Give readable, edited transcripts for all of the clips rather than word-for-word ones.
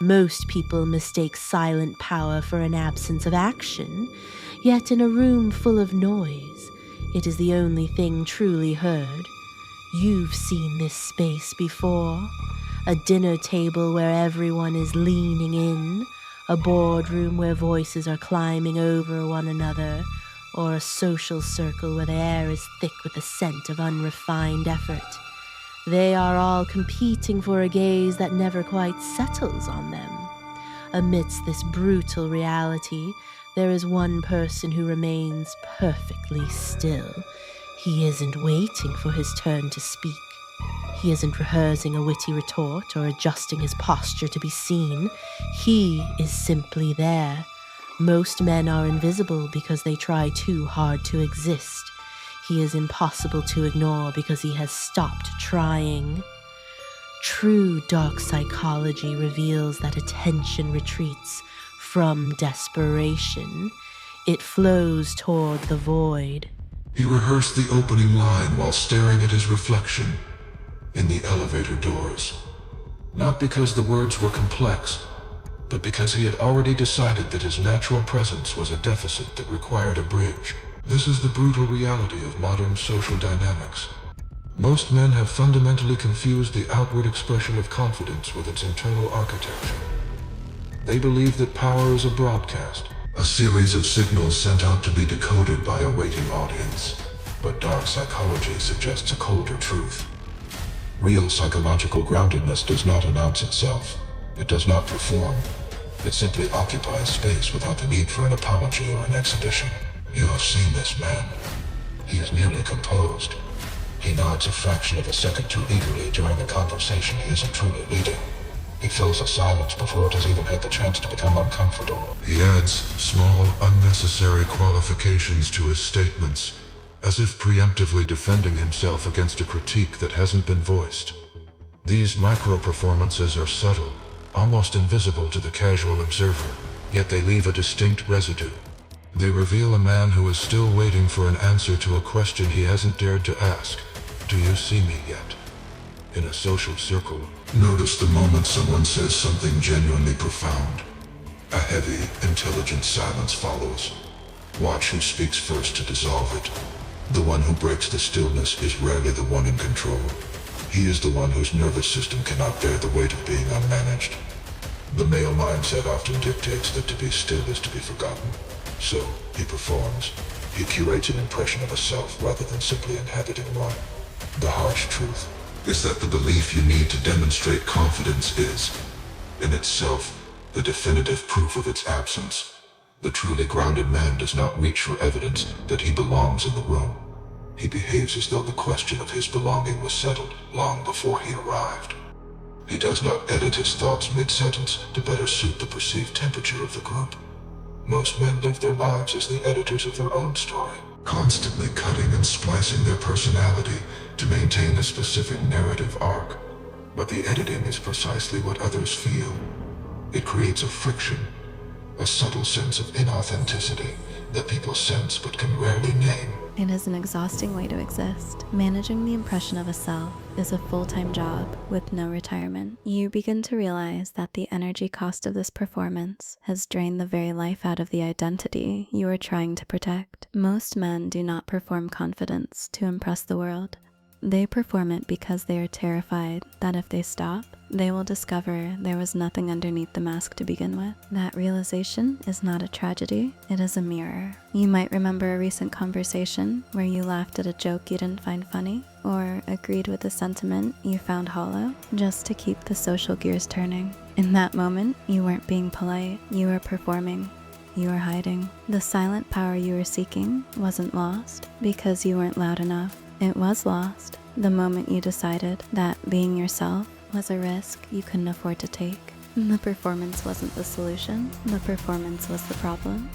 Most people mistake silent power for an absence of action, yet in a room full of noise, it is the only thing truly heard. You've seen this space before. A dinner table where everyone is leaning in, a boardroom where voices are climbing over one another, or a social circle where the air is thick with the scent of unrefined effort. They are all competing for a gaze that never quite settles on them. Amidst this brutal reality, there is one person who remains perfectly still. He isn't waiting for his turn to speak. He isn't rehearsing a witty retort or adjusting his posture to be seen. He is simply there. Most men are invisible because they try too hard to exist. He is impossible to ignore because he has stopped trying. True dark psychology reveals that attention retreats from desperation. It flows toward the void. He rehearsed the opening line while staring at his reflection in the elevator doors. Not because the words were complex, but because he had already decided that his natural presence was a deficit that required a bridge. This is the brutal reality of modern social dynamics. Most men have fundamentally confused the outward expression of confidence with its internal architecture. They believe that power is a broadcast, a series of signals sent out to be decoded by a waiting audience. But dark psychology suggests a colder truth. Real psychological groundedness does not announce itself. It does not perform. It simply occupies space without the need for an apology or an exhibition. You have seen this man. He is nearly composed. He nods a fraction of a second too eagerly during a conversation he isn't truly leading. He fills a silence before it has even had the chance to become uncomfortable. He adds small, unnecessary qualifications to his statements, as if preemptively defending himself against a critique that hasn't been voiced. These micro-performances are subtle, almost invisible to the casual observer, yet they leave a distinct residue. They reveal a man who is still waiting for an answer to a question he hasn't dared to ask. Do you see me yet? In a social circle, notice the moment someone says something genuinely profound. A heavy, intelligent silence follows. Watch who speaks first to dissolve it. The one who breaks the stillness is rarely the one in control. He is the one whose nervous system cannot bear the weight of being unmanaged. The male mindset often dictates that to be still is to be forgotten. So, he performs. He curates an impression of a self rather than simply inhabiting one. The harsh truth is that the belief you need to demonstrate confidence is, in itself, the definitive proof of its absence. The truly grounded man does not reach for evidence that he belongs in the room. He behaves as though the question of his belonging was settled long before he arrived. He does not edit his thoughts mid-sentence to better suit the perceived temperature of the group. Most men live their lives as the editors of their own story, constantly cutting and splicing their personality to maintain a specific narrative arc. But the editing is precisely what others feel. It creates a friction, a subtle sense of inauthenticity that people sense but can rarely name. It is an exhausting way to exist. Managing the impression of a self is a full-time job with no retirement. You begin to realize that the energy cost of this performance has drained the very life out of the identity you are trying to protect. Most men do not perform confidence to impress the world. They perform it because they are terrified that if they stop, they will discover there was nothing underneath the mask to begin with. That realization is not a tragedy, it is a mirror. You might remember a recent conversation where you laughed at a joke you didn't find funny, or agreed with a sentiment you found hollow, just to keep the social gears turning. In that moment, you weren't being polite, you were performing. You were hiding. The silent power you were seeking wasn't lost because you weren't loud enough. It was lost the moment you decided that being yourself was a risk you couldn't afford to take. The performance wasn't the solution. The performance was the problem.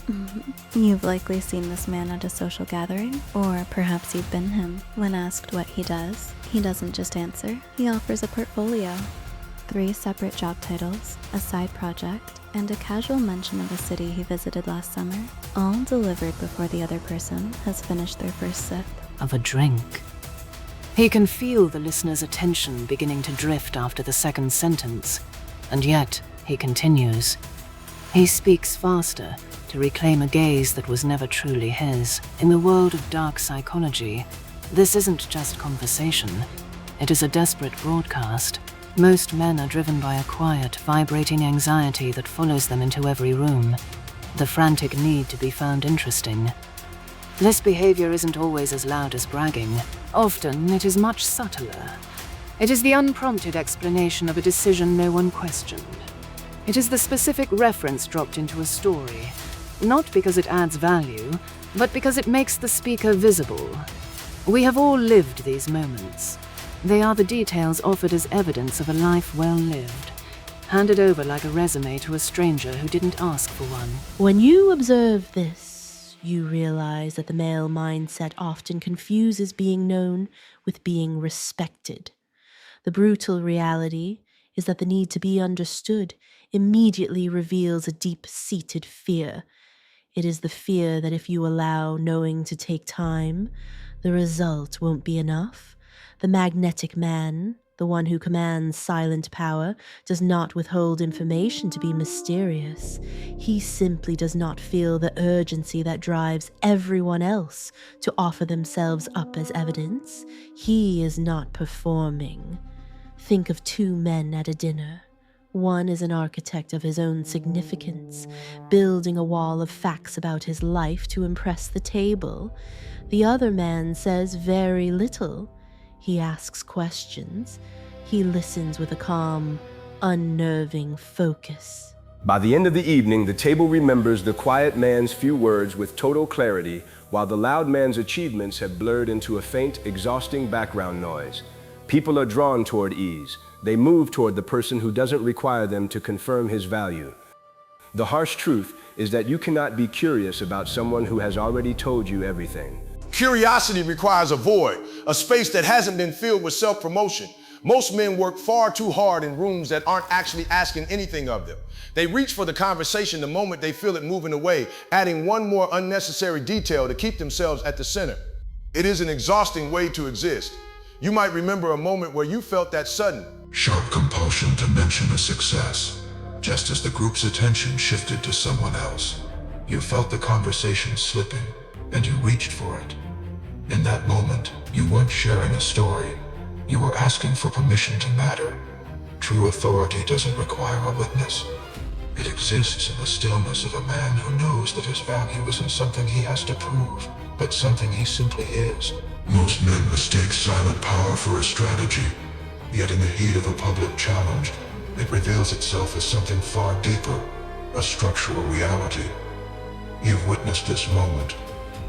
You've likely seen this man at a social gathering, or perhaps you've been him. When asked what he doesn't just answer. He offers a portfolio. 3 separate job titles, a side project, and a casual mention of a city he visited last summer, all delivered before the other person has finished their first sip of a drink. He can feel the listener's attention beginning to drift after the second sentence, and yet He continues. He speaks faster to reclaim a gaze that was never truly his. In the world of dark psychology, this isn't just conversation. It is a desperate broadcast. Most men are driven by a quiet, vibrating anxiety that follows them into every room. The frantic need to be found interesting. This behavior isn't always as loud as bragging. Often, it is much subtler. It is the unprompted explanation of a decision no one questioned. It is the specific reference dropped into a story, not because it adds value, but because it makes the speaker visible. We have all lived these moments. They are the details offered as evidence of a life well lived, handed over like a resume to a stranger who didn't ask for one. When you observe this, you realize that the male mindset often confuses being known with being respected. The brutal reality is that the need to be understood immediately reveals a deep-seated fear. It is the fear that if you allow knowing to take time, the result won't be enough. The magnetic man, the one who commands silent power, does not withhold information to be mysterious. He simply does not feel the urgency that drives everyone else to offer themselves up as evidence. He is not performing. Think of two men at a dinner. One is an architect of his own significance, building a wall of facts about his life to impress the table. The other man says very little. He asks questions. He listens with a calm, unnerving focus. By the end of the evening, the table remembers the quiet man's few words with total clarity, while the loud man's achievements have blurred into a faint, exhausting background noise. People are drawn toward ease. They move toward the person who doesn't require them to confirm his value. The harsh truth is that you cannot be curious about someone who has already told you everything. Curiosity requires a void, a space that hasn't been filled with self-promotion. Most men work far too hard in rooms that aren't actually asking anything of them. They reach for the conversation the moment they feel it moving away, adding one more unnecessary detail to keep themselves at the center. It is an exhausting way to exist. You might remember a moment where you felt that sudden, Sharp compulsion to mention a success, just as the group's attention shifted to someone else. You felt the conversation slipping, and you reached for it. In that moment, you weren't sharing a story. You were asking for permission to matter. True authority doesn't require a witness. It exists in the stillness of a man who knows that his value isn't something he has to prove, but something he simply is. Most men mistake silent power for a strategy. Yet in the heat of a public challenge, it reveals itself as something far deeper, a structural reality. You've witnessed this moment,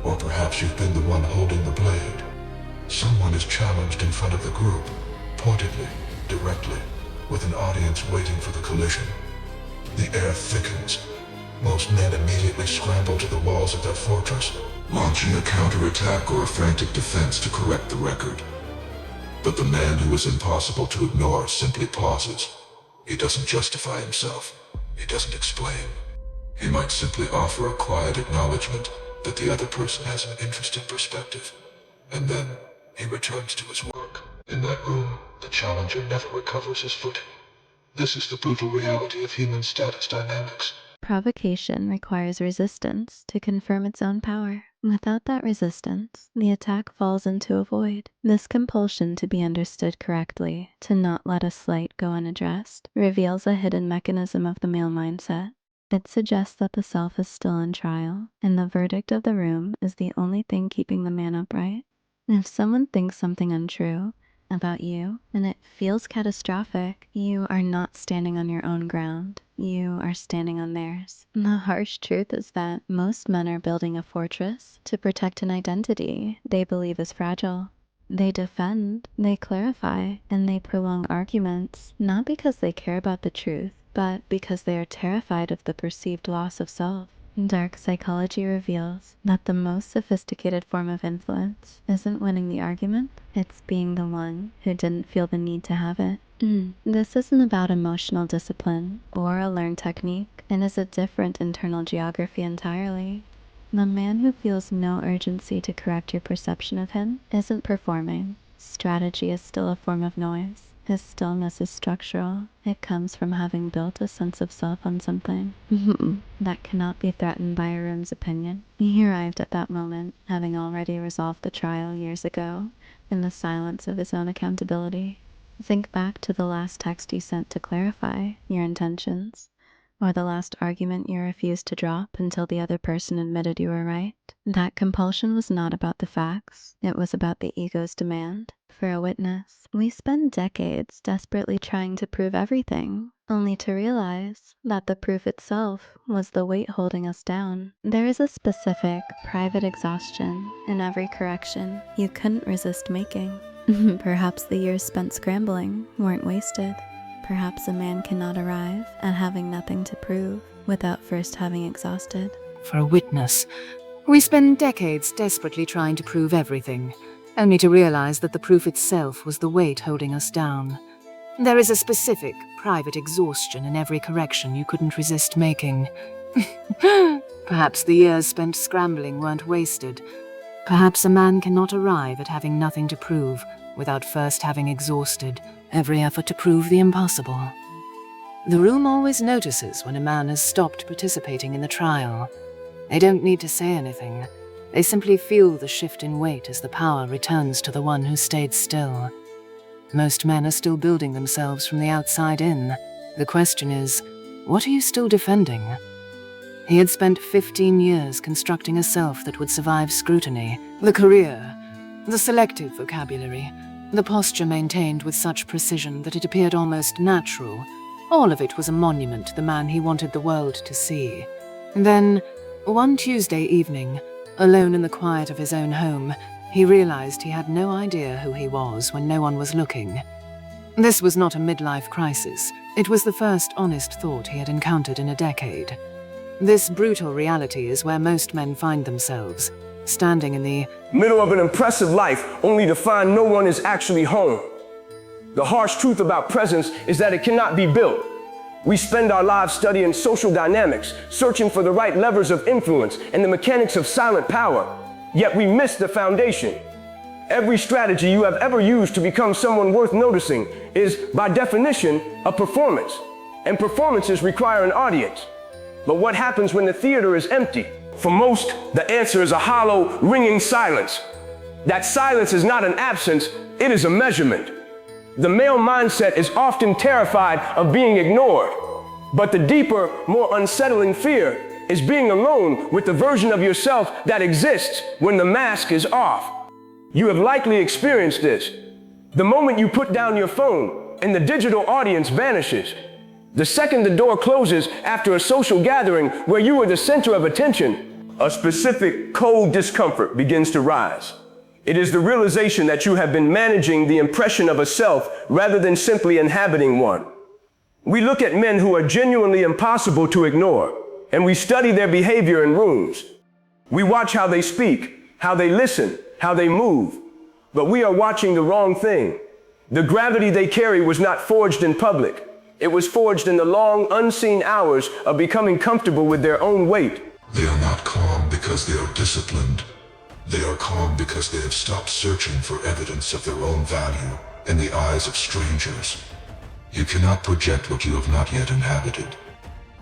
or perhaps you've been the one holding the blade. Someone is challenged in front of the group, pointedly, directly, with an audience waiting for the collision. The air thickens. Most men immediately scramble to the walls of their fortress, launching a counterattack or a frantic defense to correct the record. But the man who is impossible to ignore simply pauses. He doesn't justify himself. He doesn't explain. He might simply offer a quiet acknowledgement that the other person has an interesting perspective. And then he returns to his work. In that room, the challenger never recovers his footing. This is the brutal reality of human status dynamics. Provocation requires resistance to confirm its own power. Without that resistance, the attack falls into a void. This compulsion to be understood correctly, to not let a slight go unaddressed, reveals a hidden mechanism of the male mindset. It suggests that the self is still on trial, and the verdict of the room is the only thing keeping the man upright. If someone thinks something untrue about you, and it feels catastrophic, you are not standing on your own ground. You are standing on theirs. The harsh truth is that most men are building a fortress to protect an identity they believe is fragile. They defend, they clarify, and they prolong arguments, not because they care about the truth, but because they are terrified of the perceived loss of self. Dark psychology reveals that the most sophisticated form of influence isn't winning the argument, it's being the one who didn't feel the need to have it. This isn't about emotional discipline or a learned technique, and is a different internal geography entirely. The man who feels no urgency to correct your perception of him isn't performing. Strategy is still a form of noise. His stillness is structural. It comes from having built a sense of self on something that cannot be threatened by a room's opinion. He arrived at that moment, having already resolved the trial years ago, in the silence of his own accountability. Think back to the last text you sent to clarify your intentions, or the last argument you refused to drop until the other person admitted you were right. That compulsion was not about the facts, it was about the ego's demand for a witness. We spend decades desperately trying to prove everything, only to realize that the proof itself was the weight holding us down. There is a specific, private exhaustion in every correction you couldn't resist making. Perhaps the years spent scrambling weren't wasted. Perhaps a man cannot arrive at having nothing to prove without first having exhausted. For a witness, we spend decades desperately trying to prove everything, only to realize that the proof itself was the weight holding us down. There is a specific, private exhaustion in every correction you couldn't resist making. Perhaps the years spent scrambling weren't wasted. Perhaps a man cannot arrive at having nothing to prove without first having exhausted every effort to prove the impossible. The room always notices when a man has stopped participating in the trial. They don't need to say anything. They simply feel the shift in weight as the power returns to the one who stayed still. Most men are still building themselves from the outside in. The question is, what are you still defending? He had spent 15 years constructing a self that would survive scrutiny, the career, the selective vocabulary, the posture maintained with such precision that it appeared almost natural. All of it was a monument to the man he wanted the world to see. Then, one Tuesday evening, alone in the quiet of his own home, he realized he had no idea who he was when no one was looking. This was not a midlife crisis. It was the first honest thought he had encountered in a decade. This brutal reality is where most men find themselves, standing in the middle of an impressive life only to find no one is actually home. The harsh truth about presence is that it cannot be built. We spend our lives studying social dynamics, searching for the right levers of influence and the mechanics of silent power, yet we miss the foundation. Every strategy you have ever used to become someone worth noticing is, by definition, a performance, and performances require an audience. But what happens when the theater is empty? For most, the answer is a hollow, ringing silence. That silence is not an absence, it is a measurement. The male mindset is often terrified of being ignored, but the deeper, more unsettling fear is being alone with the version of yourself that exists when the mask is off. You have likely experienced this. The moment you put down your phone and the digital audience vanishes, the second the door closes after a social gathering where you were the center of attention, a specific cold discomfort begins to rise. It is the realization that you have been managing the impression of a self rather than simply inhabiting one. We look at men who are genuinely impossible to ignore, and we study their behavior in rooms. We watch how they speak, how they listen, how they move, but we are watching the wrong thing. The gravity they carry was not forged in public. It was forged in the long, unseen hours of becoming comfortable with their own weight. They are not calm because they are disciplined. They are calm because they have stopped searching for evidence of their own value in the eyes of strangers. You cannot project what you have not yet inhabited.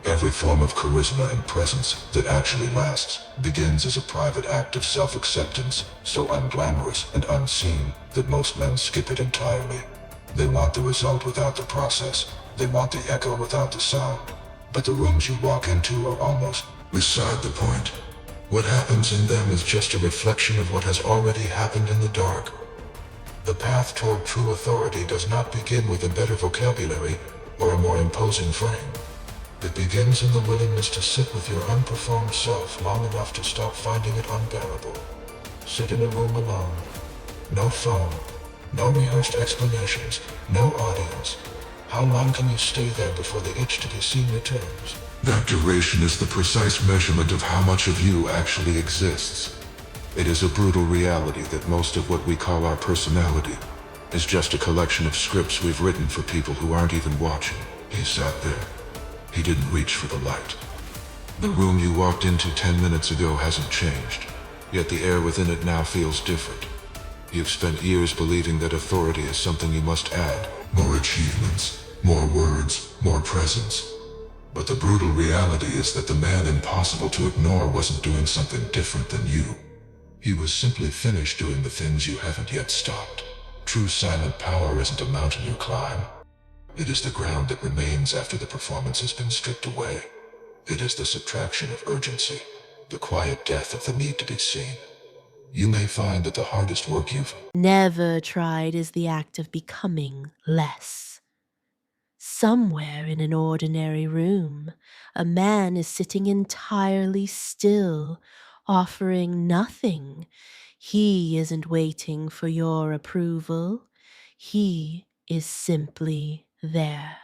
Every form of charisma and presence that actually lasts begins as a private act of self-acceptance, so unglamorous and unseen that most men skip it entirely. They want the result without the process. They want the echo without the sound. But the rooms you walk into are almost beside the point. What happens in them is just a reflection of what has already happened in the dark. The path toward true authority does not begin with a better vocabulary or a more imposing frame. It begins in the willingness to sit with your unperformed self long enough to stop finding it unbearable. Sit in a room alone. No phone. No rehearsed explanations. No audience. How long can you stay there before the itch to be seen returns? That duration is the precise measurement of how much of you actually exists. It is a brutal reality that most of what we call our personality is just a collection of scripts we've written for people who aren't even watching. He sat there. He didn't reach for the light. The room you walked into 10 minutes ago hasn't changed, yet the air within it now feels different. You've spent years believing that authority is something you must add, more achievements, more words, more presence. But the brutal reality is that the man impossible to ignore wasn't doing something different than you. He was simply finished doing the things you haven't yet stopped. True silent power isn't a mountain you climb. It is the ground that remains after the performance has been stripped away. It is the subtraction of urgency, the quiet death of the need to be seen. You may find that the hardest work you've never tried is the act of becoming less. Somewhere in an ordinary room, a man is sitting entirely still, offering nothing. He isn't waiting for your approval. He is simply there.